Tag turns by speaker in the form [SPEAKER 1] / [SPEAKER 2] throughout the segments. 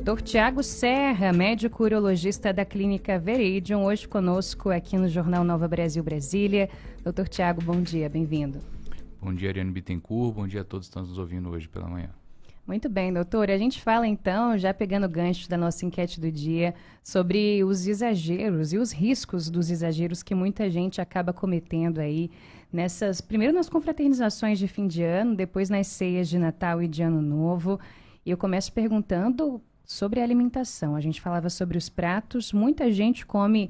[SPEAKER 1] Dr. Tiago Serra, médico urologista da Clínica Veridium, hoje conosco aqui no Jornal Nova Brasil Brasília. Dr. Tiago, bom dia, bem-vindo.
[SPEAKER 2] Bom dia, Ariane Bittencourt, bom dia a todos que estão nos ouvindo hoje pela manhã.
[SPEAKER 1] Muito bem, doutor. A gente fala então, já pegando o gancho da nossa enquete do dia, sobre os exageros e os riscos dos exageros que muita gente acaba cometendo aí primeiro nas confraternizações de fim de ano, depois nas ceias de Natal e de Ano Novo. E eu começo perguntando sobre a alimentação. A gente falava sobre os pratos, muita gente come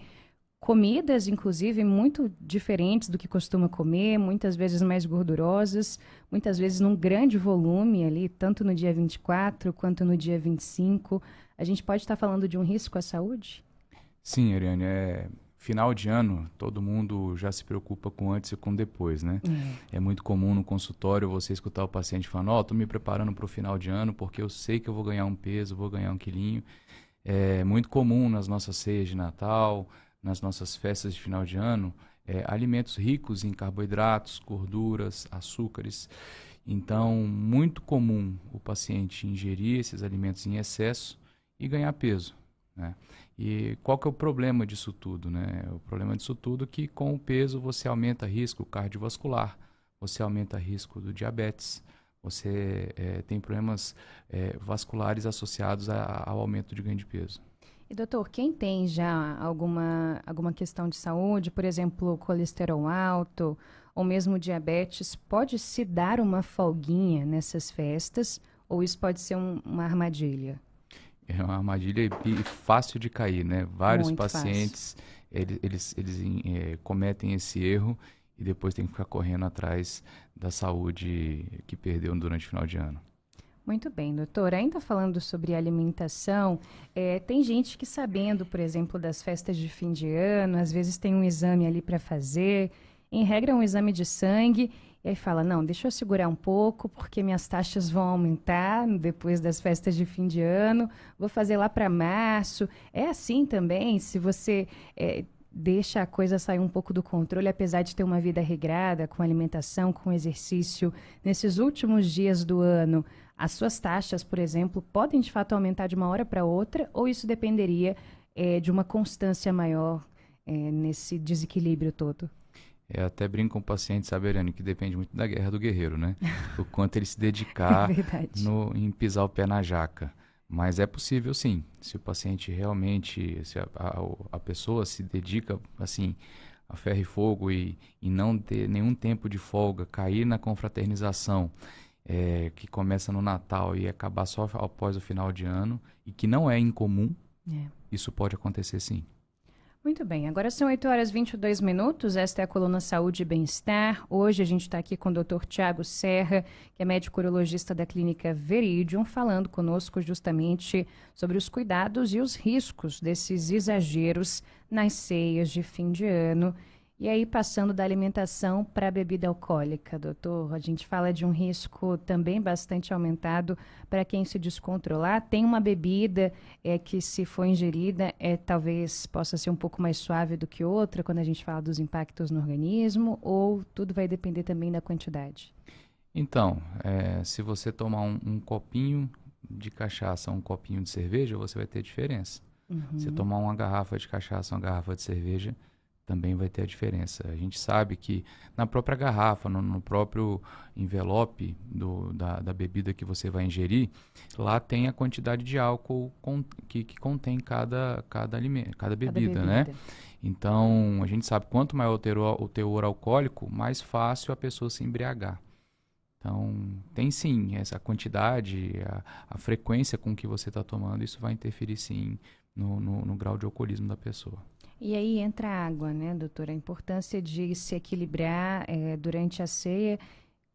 [SPEAKER 1] comidas, inclusive, muito diferentes do que costuma comer, muitas vezes mais gordurosas, muitas vezes num grande volume ali, tanto no dia 24 quanto no dia 25. A gente pode estar falando de um risco à saúde?
[SPEAKER 2] Sim, Ariane, final de ano, todo mundo já se preocupa com antes e com depois, né? É muito comum no consultório você escutar o paciente falando, tô me preparando para o final de ano porque eu sei que eu vou ganhar um peso, vou ganhar um quilinho. É muito comum nas nossas ceias de Natal, nas nossas festas de final de ano, alimentos ricos em carboidratos, gorduras, açúcares. Então, muito comum o paciente ingerir esses alimentos em excesso e ganhar peso, né? E qual que é o problema disso tudo, né? O problema disso tudo é que com o peso você aumenta risco cardiovascular, você aumenta risco do diabetes, você tem problemas vasculares associados ao aumento de ganho de peso.
[SPEAKER 1] E, doutor, quem tem já alguma questão de saúde, por exemplo, colesterol alto ou mesmo diabetes, pode se dar uma folguinha nessas festas ou isso pode ser uma armadilha?
[SPEAKER 2] É uma armadilha e fácil de cair, né? Vários
[SPEAKER 1] Muito
[SPEAKER 2] pacientes, eles cometem esse erro e depois tem que ficar correndo atrás da saúde que perdeu durante o final de ano.
[SPEAKER 1] Muito bem, doutor. Ainda falando sobre alimentação, tem gente que sabendo, por exemplo, das festas de fim de ano, às vezes tem um exame ali para fazer, em regra um exame de sangue, e aí fala, não, deixa eu segurar um pouco, porque minhas taxas vão aumentar depois das festas de fim de ano, vou fazer lá para março. É assim também, se você deixa a coisa sair um pouco do controle, apesar de ter uma vida regrada, com alimentação, com exercício, nesses últimos dias do ano, as suas taxas, por exemplo, podem de fato aumentar de uma hora para outra, ou isso dependeria de uma constância maior nesse desequilíbrio todo?
[SPEAKER 2] Eu até brinco com o paciente, sabe, Ariane, que depende muito da guerra do guerreiro, né? O quanto ele se
[SPEAKER 1] É
[SPEAKER 2] dedicar
[SPEAKER 1] verdade.
[SPEAKER 2] em pisar o pé na jaca. Mas é possível, sim. Se o paciente realmente, se a pessoa se dedica, assim, a ferro e fogo e não ter nenhum tempo de folga, cair na confraternização, que começa no Natal e acabar só após o final de ano, e que não é incomum,
[SPEAKER 1] É.
[SPEAKER 2] isso pode acontecer, sim.
[SPEAKER 1] Muito bem, agora são 8h22, esta é a coluna Saúde e Bem-Estar. Hoje a gente está aqui com o Dr. Tiago Serra, que é médico urologista da Clínica Veridium, falando conosco justamente sobre os cuidados e os riscos desses exageros nas ceias de fim de ano. E aí, passando da alimentação para a bebida alcoólica, doutor, a gente fala de um risco também bastante aumentado para quem se descontrolar. Tem uma bebida que, se for ingerida, talvez possa ser um pouco mais suave do que outra, quando a gente fala dos impactos no organismo, ou tudo vai depender também da quantidade?
[SPEAKER 2] Então, se você tomar um copinho de cachaça, um copinho de cerveja, você vai ter diferença. Se tomar uma garrafa de cachaça, uma garrafa de cerveja, também vai ter a diferença. A gente sabe que na própria garrafa, no próprio envelope da bebida que você vai ingerir, lá tem a quantidade de álcool que contém cada alimento, cada bebida, né? Então, a gente sabe quanto maior o teor alcoólico, mais fácil a pessoa se embriagar. Então, tem sim essa quantidade, a frequência com que você está tomando, isso vai interferir sim no grau de alcoolismo da pessoa.
[SPEAKER 1] E aí entra a água, né, doutora? A importância de se equilibrar durante a ceia,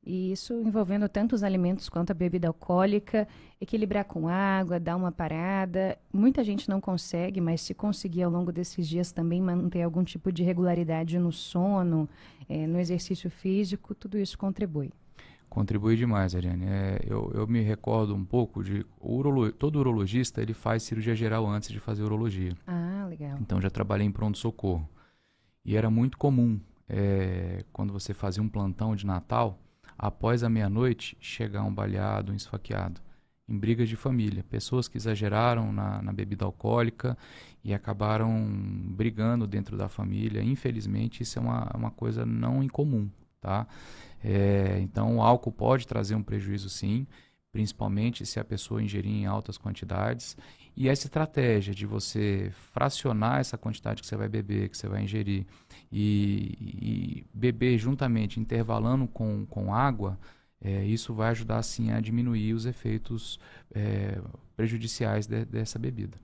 [SPEAKER 1] e isso envolvendo tanto os alimentos quanto a bebida alcoólica, equilibrar com água, dar uma parada. Muita gente não consegue, mas se conseguir ao longo desses dias também manter algum tipo de regularidade no sono, no exercício físico, tudo isso contribui.
[SPEAKER 2] Contribui demais, Ariane. Eu me recordo um pouco de... todo urologista ele faz cirurgia geral antes de fazer urologia.
[SPEAKER 1] Ah, legal.
[SPEAKER 2] Então, já trabalhei em pronto-socorro. E era muito comum, quando você fazia um plantão de Natal, após a meia-noite, chegar um baleado, um esfaqueado. em brigas de família. Pessoas que exageraram na bebida alcoólica e acabaram brigando dentro da família. Infelizmente, isso é uma coisa não incomum, tá? Então, o álcool pode trazer um prejuízo, sim, principalmente se a pessoa ingerir em altas quantidades. E essa estratégia de você fracionar essa quantidade que você vai beber, que você vai ingerir, e beber juntamente, intervalando com água, isso vai ajudar, sim, a diminuir os efeitos prejudiciais dessa bebida.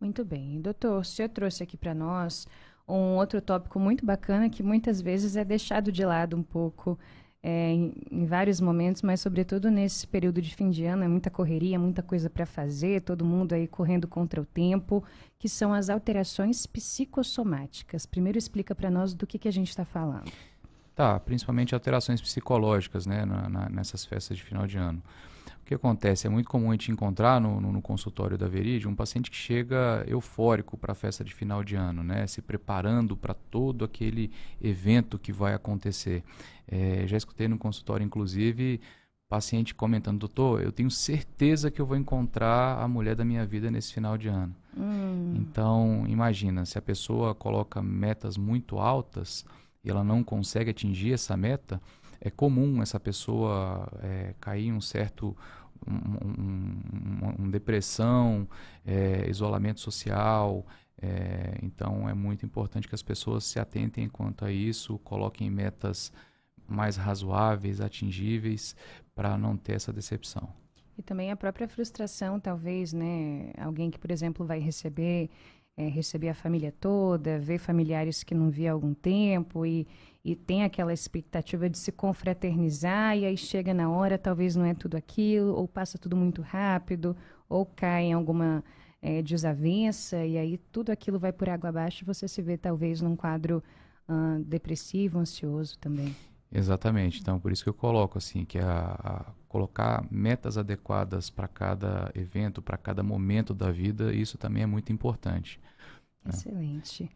[SPEAKER 1] Muito bem. Doutor, o senhor trouxe aqui para nós um outro tópico muito bacana que muitas vezes é deixado de lado um pouco em vários momentos, mas sobretudo nesse período de fim de ano, é muita correria, muita coisa para fazer, todo mundo aí correndo contra o tempo, que são as alterações psicossomáticas. Primeiro explica para nós do que a gente está falando.
[SPEAKER 2] Tá, principalmente alterações psicológicas, né, nessas festas de final de ano. O que acontece? É muito comum a gente encontrar no consultório da Veridium um paciente que chega eufórico para a festa de final de ano, né? Se preparando para todo aquele evento que vai acontecer. Já escutei no consultório, inclusive, paciente comentando: doutor, eu tenho certeza que eu vou encontrar a mulher da minha vida nesse final de ano. Então, imagina, se a pessoa coloca metas muito altas e ela não consegue atingir essa meta, é comum essa pessoa cair em um certo depressão, isolamento social. Então é muito importante que as pessoas se atentem quanto a isso, coloquem metas mais razoáveis, atingíveis, para não ter essa decepção.
[SPEAKER 1] E também a própria frustração, talvez, né? Alguém que, por exemplo, vai receber a família toda, ver familiares que não via há algum tempo e tem aquela expectativa de se confraternizar e aí chega na hora, talvez não é tudo aquilo, ou passa tudo muito rápido, ou cai em alguma desavença e aí tudo aquilo vai por água abaixo e você se vê talvez num quadro depressivo, ansioso também.
[SPEAKER 2] Exatamente. Então, por isso que eu coloco assim, que colocar metas adequadas para cada evento, para cada momento da vida, isso também é muito importante.
[SPEAKER 1] Excelente.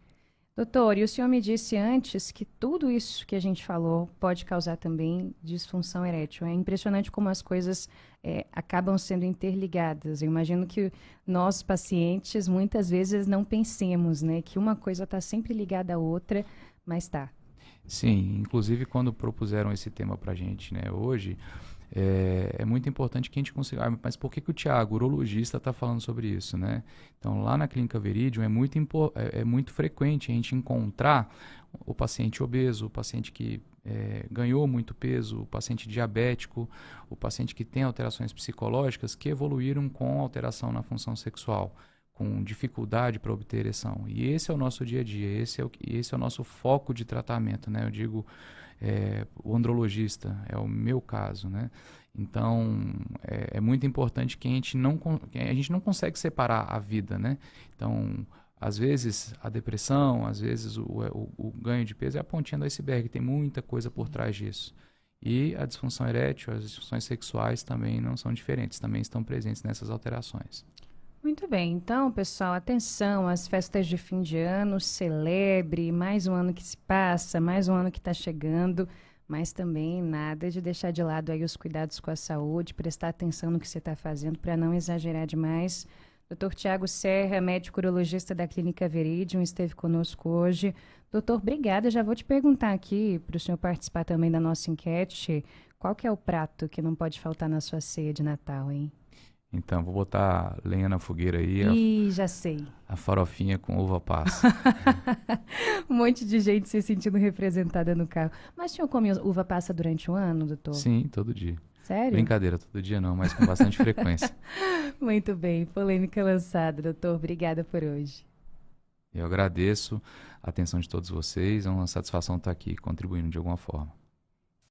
[SPEAKER 1] Doutor, e o senhor me disse antes que tudo isso que a gente falou pode causar também disfunção erétil. É impressionante como as coisas acabam sendo interligadas. Eu imagino que nós, pacientes, muitas vezes não pensemos, né, que uma coisa está sempre ligada à outra, mas está.
[SPEAKER 2] Sim, inclusive quando propuseram esse tema para a gente, né, hoje, é muito importante que a gente consiga... mas por que o Tiago, urologista, está falando sobre isso, né? Então, lá na Clínica Veridium é muito frequente a gente encontrar o paciente obeso, o paciente que ganhou muito peso, o paciente diabético, o paciente que tem alterações psicológicas que evoluíram com alteração na função sexual, com dificuldade para obter ereção. E esse é o nosso dia a dia, esse é o nosso foco de tratamento, né? Eu digo, o andrologista, é o meu caso, né? Então, é muito importante que a gente não consegue separar a vida, né? Então, às vezes a depressão, às vezes o ganho de peso é a pontinha do iceberg, tem muita coisa por trás disso. E a disfunção erétil, as disfunções sexuais também não são diferentes, também estão presentes nessas alterações.
[SPEAKER 1] Muito bem, então, pessoal, atenção às festas de fim de ano, celebre mais um ano que se passa, mais um ano que está chegando, mas também nada de deixar de lado aí os cuidados com a saúde, prestar atenção no que você está fazendo para não exagerar demais. Dr. Tiago Serra, médico urologista da Clínica Veridium, esteve conosco hoje. Doutor, obrigada. Já vou te perguntar aqui, para o senhor participar também da nossa enquete, qual que é o prato que não pode faltar na sua ceia de Natal, hein?
[SPEAKER 2] Então, vou botar lenha na fogueira aí.
[SPEAKER 1] Já sei.
[SPEAKER 2] A farofinha com uva passa.
[SPEAKER 1] Um monte de gente se sentindo representada no carro. Mas o senhor come uva passa durante o ano, doutor?
[SPEAKER 2] Sim, todo dia.
[SPEAKER 1] Sério?
[SPEAKER 2] Brincadeira, todo dia não, mas com bastante frequência.
[SPEAKER 1] Muito bem, polêmica lançada, doutor. Obrigada por hoje.
[SPEAKER 2] Eu agradeço a atenção de todos vocês. É uma satisfação estar aqui contribuindo de alguma forma.